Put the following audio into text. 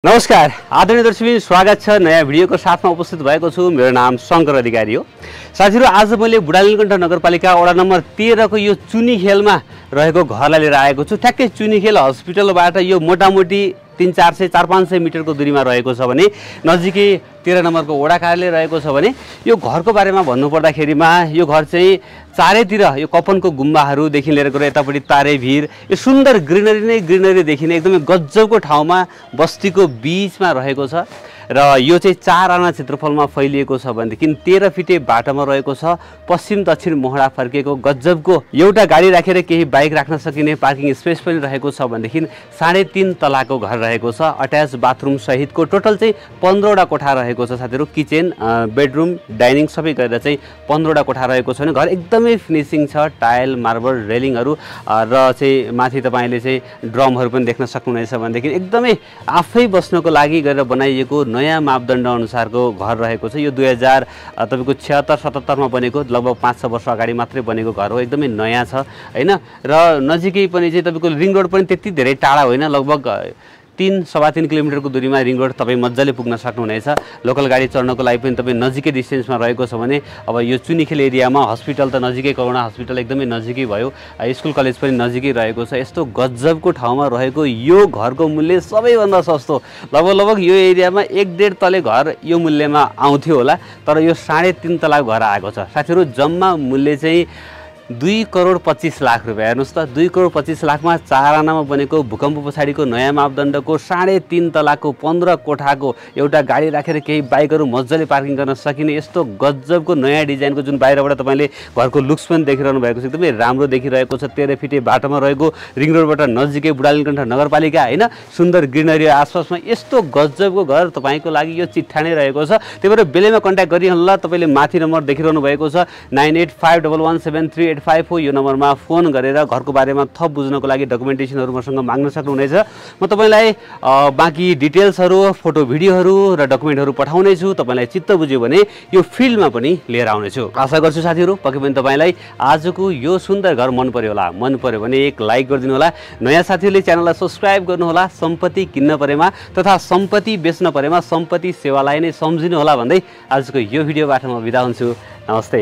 नमस्कार आदरणीय दर्शकबिन, स्वागत छ नयाँ भिडियोको साथमा उपस्थित भएको छु। मेरो नाम शङ्कर अधिकारी हो। साथीहरु, आज मैले बुढानीलकण्ठ नगरपालिका वडा नम्बर 13 को यो चुनीखेलमा रहेको घरलाई लिएर आएको छु। ठ्याक्कै चुनीखेल हस्पिटलबाट यो मोटामोटी 300-400 मिटरको दूरीमा रहेको छ भने नजिकै 13 नम्बरको वडा कार्यालय रहेको छ भने यो घरको बारेमा भन्नुपर्दाखेरिमा यो घर चाहिँ चारैतिर यो कपनको गुम्बाहरूदेखि लिएर गएर यतापट्टि तारे भिर यो सुन्दर ग्रिनरी नै ग्रिनरी देखिने एकदमै गजबको ठाउँमा बस्तीको बीचमा रहेको छ र यो चाहिँ 4 आना क्षेत्रफलमा फैलिएको छ भनेदेखि 13 फिटे बाटोमा रहेको छ। पश्चिम दक्षिण मोहडा फर्केको गजबको एउटा गाडी राखेर केही बाइक राख्न सकिने पार्किङ स्पेस पनि रहेको छ भनेदेखि 3.5 तलाको घर रहेको छ। अट्याच बाथरुम सहितको टोटल चाहिँ 15 वटा कोठा रहेको छ। साथीहरु, किचन बेडरुम डाइनिङ सबै गरेर चाहिँ 15 वटा कोठा रहेको छ भने घर एकदमै फिनिशिङ छ। टाइल मार्बल रेलिङहरू र चाहिँ माथि तपाईले चाहिँ ड्रमहरू पनि देख्न सक्नुहुनेछ भनेदेखि एकदमै आफै बस्नको लागि गरेर बनाइएको नयाँ मापदण्ड अनुसारको घर रहेको छ। यो 2000 तपाईको 76-77 मा बनेको, लगभग 5-6 वर्ष अगाडि मात्रै बनेको घर हो। एकदमै नयाँ छ हैन। र नजिकै पनि चाहिँ तपाईको रिङ रोड पनि त्यति धेरै टाढा होइन, लगभग 3-3.5 किलोमिटरको दूरीमा रिङ रोड तपाईँ मजाले पुग्न सक्नुहुनेछ। लोकल गाडी चढ्नको लागि पनि तपाईँ नजिकै डिस्टेन्समा रहेको छ भने अब यो चुनीखेल एरियामा हस्पिटल त नजिकै, करुणा हस्पिटल एकदमै नजिकै भयो, स्कुल कलेज पनि नजिकै रहेको छ। यस्तो गजबको ठाउँमा रहेको यो घरको मूल्य सबैभन्दा सस्तो, लगभग यो एरियामा 1.5 तले घर यो मूल्यमा आउँथ्यो होला, तर यो 3.5 तला घर आएको छ। साथीहरु, जम्मा मूल्य चाहिँ 2,25,00,000 रुपैयाँ। हेर्नुस् त, 2,25,00,000 मा 4 आनामा बनेको भूकम्प पछाडिको नयाँ मापदण्डको 3.5 तलाको 15 कोठाको एउटा गाडी राखेर केही बाइकहरू मजाले पार्किङ गर्न सकिने यस्तो गजबको नयाँ डिजाइनको जुन बाहिरबाट तपाईले घरको लुक्स पनि देखिरहनु भएको छ, एकदमै राम्रो देखिरहेको छ। 13 फिटे बाटोमा रहेको, रिङ रोडबाट नजिकै बुढानीलकण्ठ नगरपालिका हैन, सुन्दर ग्रिनरी आसपासमा यस्तो गजबको घर तपाईको लागि यो चिट्ठा नै रहेको छ। त्यही भएर बेलैमा कन्ट्याक्ट गरिरहनुला। तपाईले माथि नम्बर देखिरहनु भएको छ 9851173855 हो। यो नम्बरमा फोन गरेर घरको बारेमा थप बुझ्नको लागि डकुमेन्टेसनहरू मसँग माग्न सक्नुहुनेछ। म तपाईलाई बाँकी डिटेल्सहरू, फोटो भिडियोहरू र डकुमेन्टहरू पठाउने छु। तपाईलाई चित्त बुझ्यो भने यो फिल्डमा पनि लिएर आउने छु। आशा गर्छु साथीहरु, पक्कै पनि तपाईलाई आजको यो सुन्दर घर मन पर्यो होला। मन पर्यो भने एक लाइक गरिदिनु होला। नयाँ साथीहरुले च्यानललाई सब्स्क्राइब गर्नु होला। सम्पत्ति किन्न परेमा तथा सम्पत्ति बेच्न परेमा सम्पत्ति सेवालाई नै सम्झिनु होला भन्दै आजको यो भिडियोबाट म बिदा हुन्छु। नमस्ते।